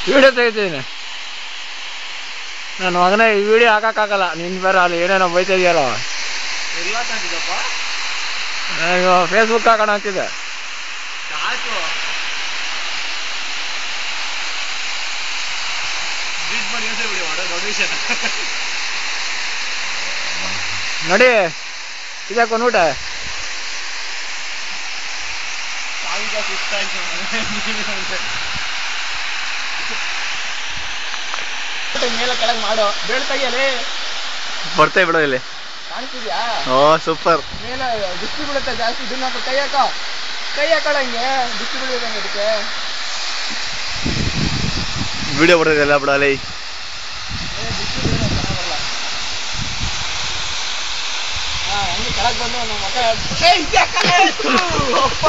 Video ತೆಗಿತೀನಿ ನನ್ನ ಮಗನೇ. ಈ ವಿಡಿಯೋ ಹಾಕಕ್ಕಾಗಲ್ಲ, ನಿನ್ ಬೇರೆ ಅಲ್ಲಿ ಏನೇನೋ ಬೈತಾ ಇದೆಯಲ್ಲ. ಎಲ್ಲ ತಂದಿದ್ದಪ್ಪ, ಫೇಸ್ಬುಕ್ ಹಾಕೋಣ ಅಂತಿದ್ದೆ. ಸಾಕು ಮಾಡಿ ವಿಡಿಯೋ ಮಾಡೋ ಡೊನೇಷನ್ ನೋಡಿ. ಇದಕ್ಕೊಂದು ಊಟ ಮೇಲೆ ಕೆಳಗೆ ಮಾಡೋ ಬೀಳ್ತಾಯಲ್ಲಿ ಬರ್ತಾ ಬಿಡೋ ಇಲ್ಲಿ. ಕಾಣ್ತಿದ್ಯಾ? ಓ ಸೂಪರ್. ಮೇಲೆ ಬಿಸಿ ಬೀಳುತ್ತೆ ಜಾಸ್ತಿ. ಇದನ್ನ ಕೈ ಹಾಕೋ, ಕೈ ಹಾಕೊಳಂಗೆ ಬಿಸಿ ಬೀಳಿದಂಗೆ ಅದಕ್ಕೆ. ವಿಡಿಯೋ ಬಿಡೋದಿಲ್ಲ ಬಿಡಲಿ. ಬಿಸಿ ಬೀಳ ಚೆನ್ನಾಗಲ್ಲ. ಹಂಗೆ ಕೆಳಗೆ ಬಂದು ನಮ್ಮ ಮಗ ಅಪ್ಪ